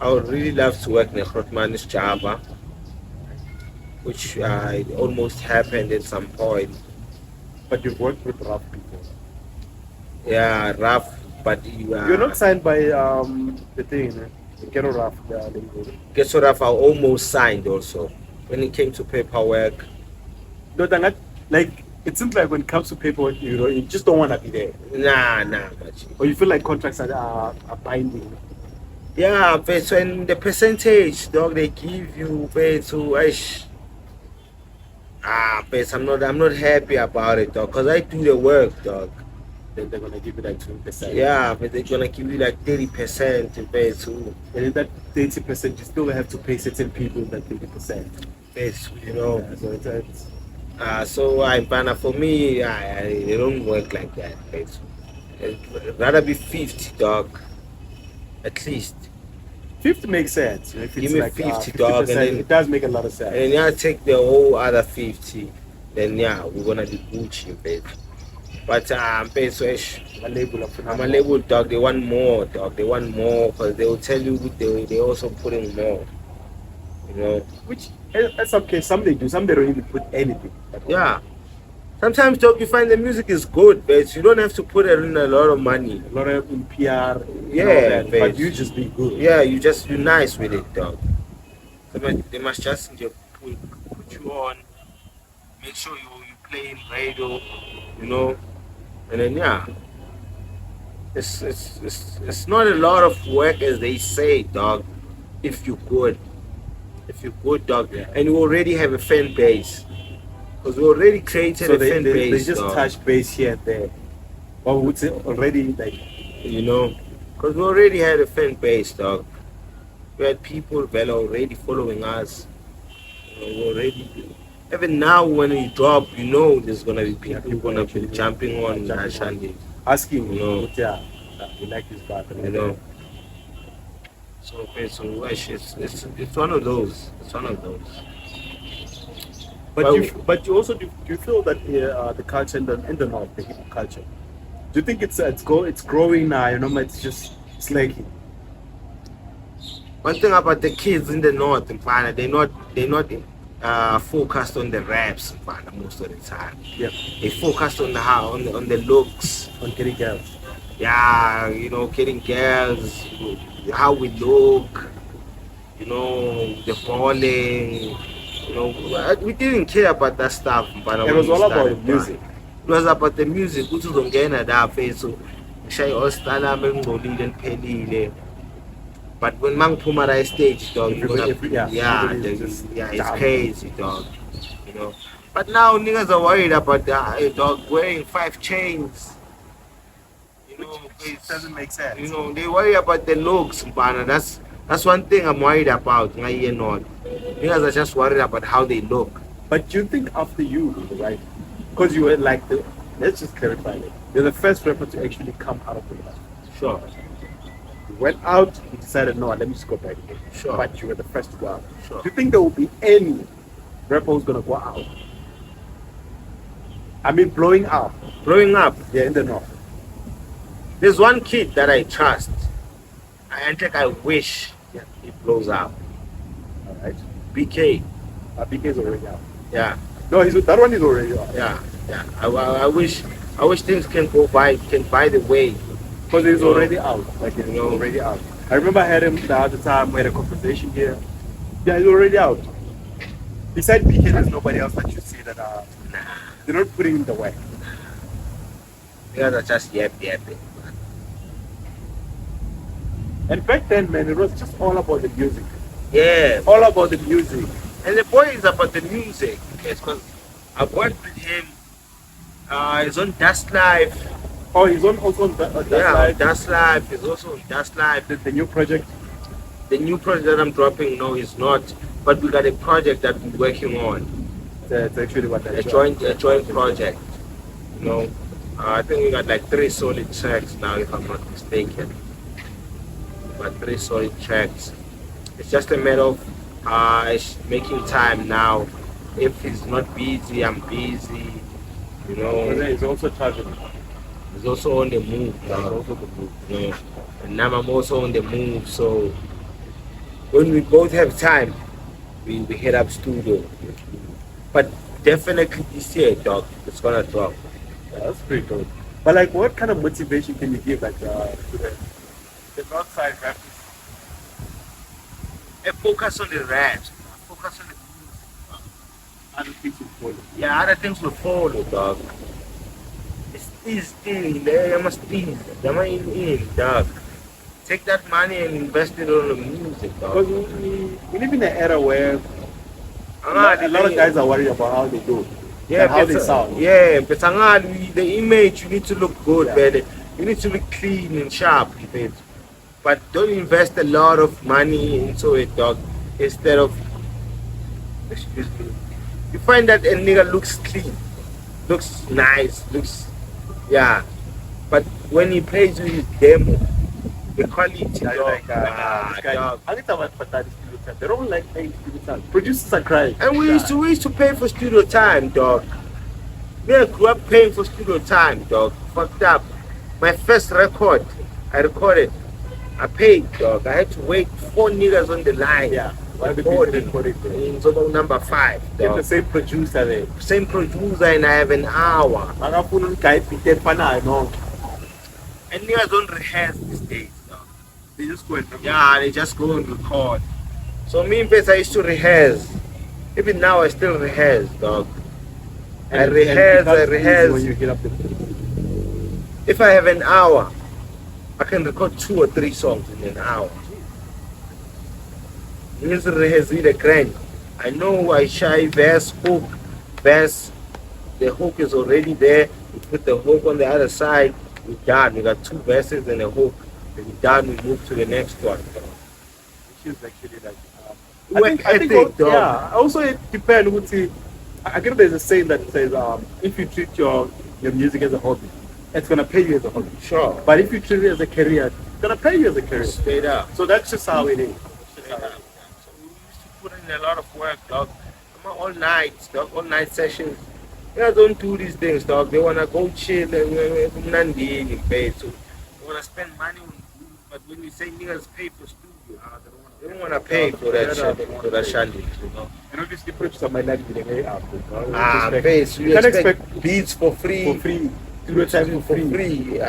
would really love to work in Grootman's Java, which almost happened at some point. But you've worked with Raf before. Yeah, rough, but You're not signed by the thing, the Ghetto Raf, the label. Guess what? I almost signed also when it came to paperwork. No, they're not, like, it seems like when it comes to paperwork, you just don't want to be there. Nah, much. Or you feel like contracts are binding. Yeah, but when the percentage, dog, they give you, but but I'm not happy about it, dog, cause I do the work, dog. Then they're gonna give you like 20%. Yeah, but they're gonna give you like 30% to pay to, And in that 30%, you still have to pay certain people that 30%. you know. Yeah, so it's So for me, they don't work like that. It'd rather be 50, dog, at least. 50 makes sense. If Give it's me like 50, dog, and then- it does make a lot of sense. And then I take the whole other 50, then yeah, we're gonna be Gucci, babe. But I'm a label of a label, dog. They want more, dog. They want more because they will tell you they also putting more. You know. Which that's okay. Some they do, some they don't even put anything. at all. Yeah. Sometimes, dog, you find the music is good, but you don't have to put in a lot of money. A lot of in PR. and Yeah, all that, but babes. you just be good. Yeah, you just be nice with it, dog. They must just put you on, make sure you play in radio, you know, and then yeah, it's not a lot of work as they say, dog. If you're good, dog, Yeah. and you already have a fan base, because we already created So a they fan base, just dog. touch base here and there. But would say already like You know, because we already had a fan base, dog. We had people that are already following us. We already, even now when we drop, you know, there's gonna be people gonna be jumping on Shandi. asking, You know. yeah, we like this guy. You know. So okay, so it's one of those. It's one of those. But you also do you feel that the culture in the north, the hip hop culture, do you think it's growing now? You know, it's just slacking. One thing about the kids in the north, in Ghana, they're not focused on the raps, in Ghana, most of the time. Yeah, They focused on the looks. on getting girls. Yeah, you know, getting girls, how we look, you know, the falling, you know, we didn't care about that stuff. But It was all about music. It was about the music. Which was on Ghana that face, so shy all stand up and rolling and pelile. But when Mang Pumara stage, dog, Everybody- everybody is just it's down. crazy, dog. You know. But now niggas are worried about the dog wearing 5 chains. You know, Which doesn't make sense. you know, they worry about the looks, man. That's one thing I'm worried about. Niggas are just worried about how they look. But you think after you, right? Because you were like the, let's just clarify it. You're the first rapper to actually come out of the industry. Sure. You went out, you decided, no, let me just go back again. Sure. But you were the first to go out. Sure. Do you think there will be any rapper who's going to go out? I mean, blowing up. Growing up, Yeah, in the north. there's one kid that I trust. I think I wish he blows up. All right. BK. BK is already out. Yeah. No, that one is already out. Yeah. Yeah. I wish things can buy the way. Because he's already out. Like, he's No. already out. I remember I had him the other time, we had a conversation here. Yeah, he's already out. Besides BK, there's nobody else that you see that they're not putting in the work. Niggas are just yapping. And back then, man, it was just all about the music. Yeah. All about the music. And the boy is about the music. Yes, because I've worked with him. He's on Dust Life. Oh, he's also on that side. Dust Life. He's also on Dust Life. The new project. The new project that I'm dropping, no, he's not. But we got a project that we're working on. That's actually what A joint project. You know, I think we got like 3 solid tracks now, if I'm not mistaken. But 3 solid tracks. It's just a matter of making time now. If he's not busy, I'm busy. You know, He's also traveling. he's also on the move now. Also the move. You know, and now I'm also on the move. So when we both have time, we head up studio. But definitely this year, dog, it's gonna drop. Yeah, that's pretty good. But like, what kind of motivation can you give like to the north side rappers? And focus on the raps. Focus on the music. Other things will follow. Yeah, other things will follow, dog. It's this thing, there must be. Dog. Take that money and invest it on the music, Because dog. we live in an era where a lot of guys are worried about how they do. and how they sound. Yeah, but the image, you need to look good, Yeah. man. You need to look clean and sharp, man. But don't invest a lot of money into it, dog. Instead of, excuse me, you find that a nigga looks clean, looks nice, yeah. But when he plays with his demo, the quality, dog, Like, this guy, dog. I think about Fatherhood studio time. They don't like paying studio time. Producers are crying. And we used to pay for studio time, dog. Me, I grew up paying for studio time, dog. Fucked up. My first record, I recorded. I paid, dog. I had to wait 4 niggas on the line. Yeah. Why the Recording. people recording there? In Zobo number 5, Get the dog. same producer there. Same producer, and I have an hour. Makafuna guy Peter Pana, no. And niggas don't rehearse these days, dog. They just go and Yeah, they just go and record. So me in place, I used to rehearse. Even now, I still rehearse, dog. I rehearse. When you get up the If I have an hour, I can record 2 or 3 songs in an hour. Means rehearse the grand. I know I shy verse, hook, verse. The hook is already there. We put the hook on the other side. We're done. We got 2 verses and a hook. We're done. We move to the next one. which is actually like Work ethic, dog. yeah. Also it depends who see. I guess there's a saying that says if you treat your music as a hobby, it's gonna pay you as a hobby. Sure. But if you treat it as a career, it's gonna pay you as a career. Straight up. So that's just how it is. Straight up. So we used to put in a lot of work, dog. I'm all night, dog. All night sessions. They don't do these things, dog. They wanna go chill and in bed. So they wanna spend money on food. But when you say niggas pay for studio, they don't wanna pay for that shit, for that shandy, you know. And obviously producer might like the way out. Face. You can expect beats for free. for free. Studio time for free. Face.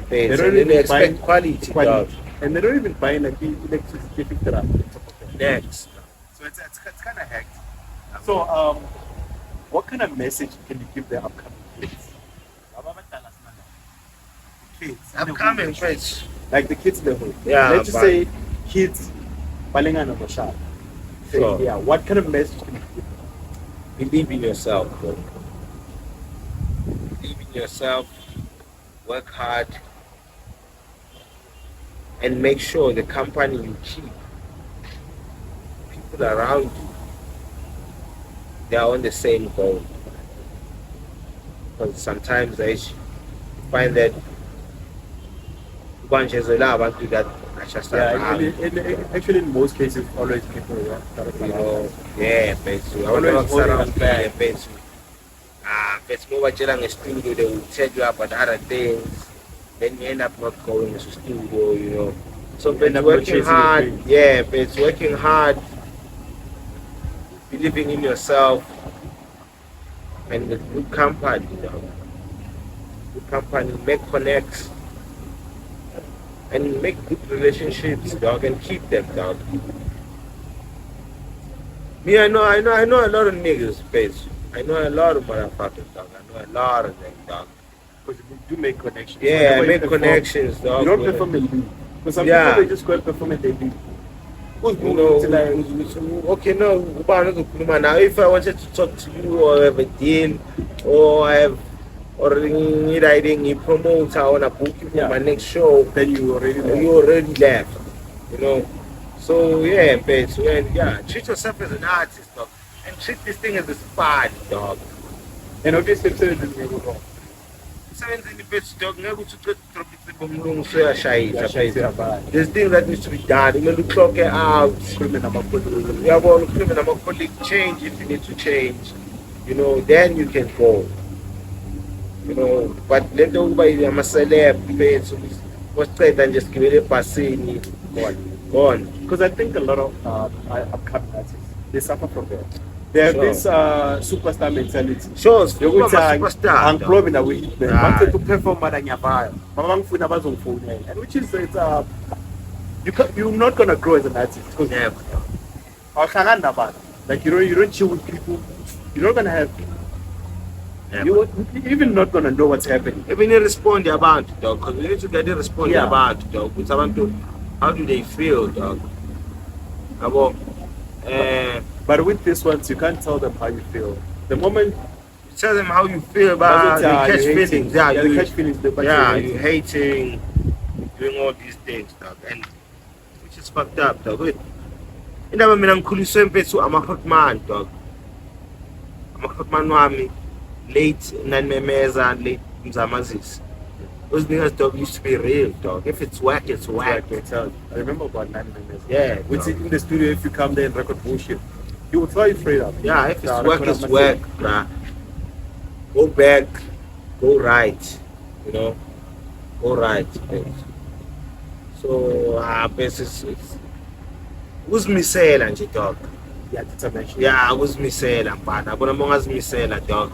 They And don't then even they expect buy quality, dog. And they don't even buy like the electricity picked it up. Next. So it's kind of hacked. So what kind of message can you give the upcoming kids? Kids. Upcoming, face. Like the kids in the hood. Yeah, Let's just but- say kids, balingana mashal. Sure. Yeah, what kind of message can you give? Believe in yourself, bro. Believe in yourself, work hard, and make sure the company you keep, people around you, they are on the same goal. Because sometimes I find that bunches of love do that. I just Yeah, around, actually, in most cases, always people, yeah, you know, yeah, basically. I Always want to holding around us back. basically. It's more what you're studio, they will tell you about other things. Then you end up not going to studio, you know. So You end it's up not working chasing your hard, dreams. yeah, but it's working hard, believing in yourself, and the good company, you know. Good company, make connects, and make good relationships, dog, and keep them, dog. Me, I know a lot of niggas, face. I know a lot of motherfuckers, dog. I know a lot of them, dog. Because you do make connections. Yeah, I Whenever you make perform, connections, you dog. don't perform and leave. Because some Yeah. people, they just go and perform and they leave. Who's You moving know, to like, okay, no, now if I wanted to talk to you or have a deal or have or need a promoter, I wanna book you for Yeah. my next show, then you already know. you already left, you know. So yeah, but when yeah, treat yourself as an artist, dog, and treat this thing as a sport, dog. And obviously, it's going wrong. Emsebenzini bethu dog ngeke uthi uqeda drop icimba umlungu uyashayisa Uyashayisa, phezulu. bye. There's things that needs to be done. Kumele uclock out. Ukhulume nabakhulu. Uyabona ukhulume nama-colleague, change if you need to change, you know, then you can go, you know. But le nto yokuba ama-celeb bethu wasiceda nje sigibele ebhasini gone. Because I think a lot of upcoming artists, they suffer from that. They have Sure. this superstar mentality. Shows Yokuthi ukuba superstar, angiplomi na with man. Right. Bangithe uperform mana ngiyavaya. Baba bangifuna bazongifonela. And which is you're not gonna grow as an artist because never. awuhlangani nabantu. Like you don't chill with people. You're not gonna have Never. you're even not gonna know what's happening. Even respond abantu, dog, because we need to get a response Yeah. abantu, dog. Ukuthi abantu, how do they feel, dog? Yabo, But with this ones, you can't tell them how you feel. The moment tell them how you feel about you catch feelings. Yeah, they you catch feelings. But yeah, you're you hating, doing all these things, dog, and which is fucked up, dog. Wait, indaba mina ngikhuliswe mfethu ama-hot man, dog. Ama-hot man wami, late Nanmemeza, late Mzamazis. Those niggas, dog, used to be real, dog. If it's whack, it's whack. I remember about 9 minutes. Yeah, Which dog. in the studio, if you come there and record bullshit, he will throw you straight up. Yeah, if it's Yeah, whack, record it's up whack, myself. bruh. Go back, go right, you know, go right. So, basically, uzimisela nje, dog. Yeah, determination. Yeah, uzimisela mfana. Abona mongazimisela, dog.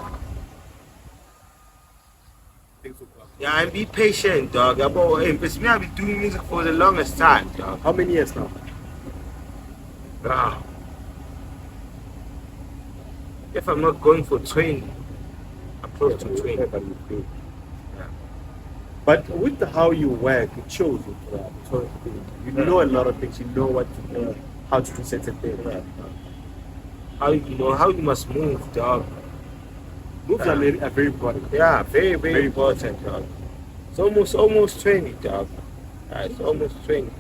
Things will come. Yeah, and be patient, dog. Because me, I've been doing music for the longest time, dog. How many years now? Ah. If I'm not going for 20, approach to 20. Yeah. But with how you work, it shows you. So you know a lot of things. You know what to do, how to do certain things. How you know how you must move, dog. Moves are very important. Yeah, very important, dog. It's almost 20, dog. Yeah, it's almost 20.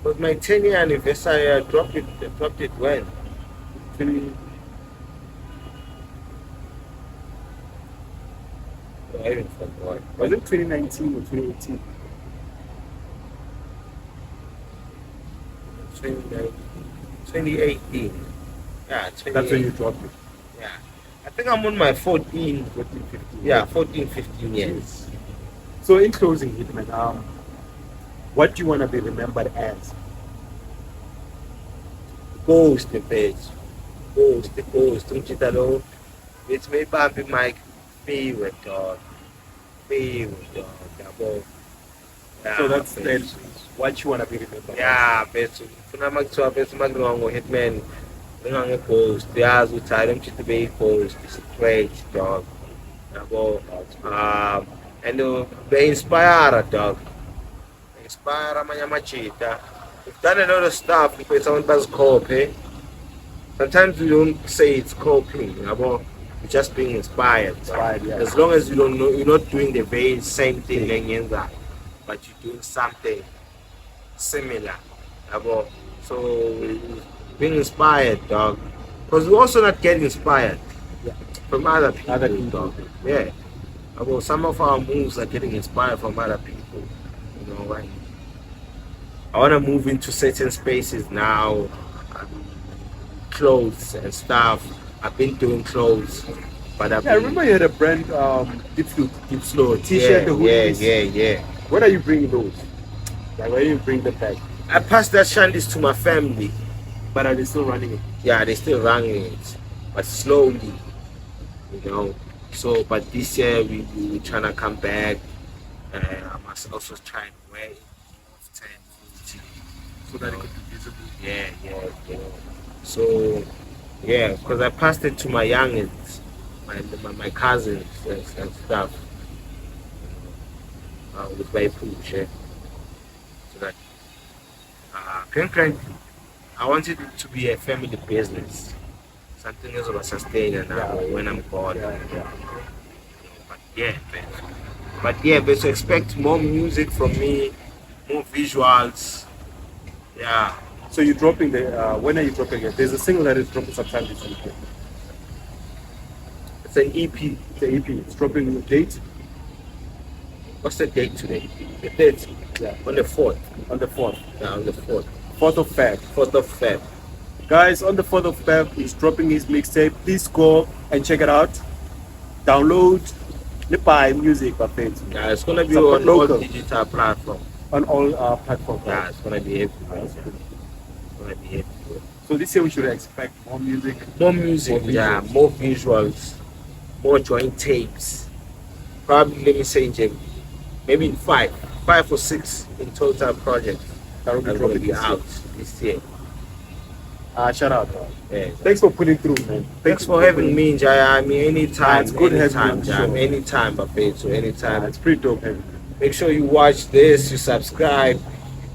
But my 10-year anniversary, I dropped it when? 20, I even forgot. was it 2019 or 2018? 2018. Yeah, 2018. That's when you dropped it. Yeah. I think I'm on my 14, 14, 15. yeah, 14, 15 years. So in closing, Hitman, what do you want to be remembered as? Ghost, the page. Ghost. Umchitalo. It's my baby, my favorite dog. Favorite dog. Yeah, So that's page. what you want to be remembered Yeah, page. Funa magthiwa page magnongo Hitman. Ngange ghost. Yazi ukuthi hayi umchithe be ghost. It's great dog. Yabo. And they inspire dog. Inspire amanye amachita we've done a lot of stuff. Because someone does copy. Sometimes we don't say it's copying, you know, we're just being inspired. Inspired, yeah. As long as you don't know, you're not doing the very same thing, but you're doing something similar. Yabo. So we're being inspired, dog. Because we're also not getting inspired from other people, dog. Yeah. Yabo, some of our moves are getting inspired from other people. You know, right? I want to move into certain spaces now. Clothes and stuff. I've been doing clothes, but I remember you had a brand, Deep Slow T-shirt, the hoodies. Yeah. When are you bringing those? Like, when you bring them back? I passed that shandies to my family. But are they still running it? Yeah, they're still running it, but slowly, you know. So, but this year we trying to come back. I must also try and wear it often, So that it could be visible. Yeah. So, yeah, because I passed it to my youngest, my cousins and stuff. With my push, yeah. So that I wanted it to be a family business. Something else about sustain and when I'm gone. But yeah, but so expect more music from me, more visuals. Yeah. So you're dropping when are you dropping it? There's a single that is dropping sometime this week. It's an EP. It's an EP. It's dropping the date. What's the date today? The 30th. Yeah. On the 4th. On the 4th. Yeah, on the 4th. 4th of Feb. 4th of Feb. Guys, on the 4th of Feb, he's dropping his mixtape. Please go and check it out. Download, buy music, my friends. Yeah, it's gonna be Support on all local. digital platforms. On all platforms. Yeah, it's gonna be everywhere. So this year we should expect more music. More music, more visuals, more joint tapes. Probably, let me say, Jim, maybe 5 or 6 in total projects That will are be going to dropping be out this year. Shout out. Yeah. Thanks for putting through, man. Thanks for having me, Jaya. I mean, anytime. It's good having you anytime, on the Jam. show. Anytime, Buffet. So anytime. It's pretty dope having you. Make sure you watch this, you subscribe,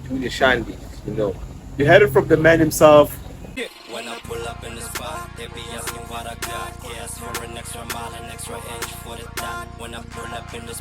you do the shandies, you know. You heard it from the man himself. When I pull up in the spot, they be asking what I got. Gas for an extra mile, an extra inch for the dot. When I pull up in the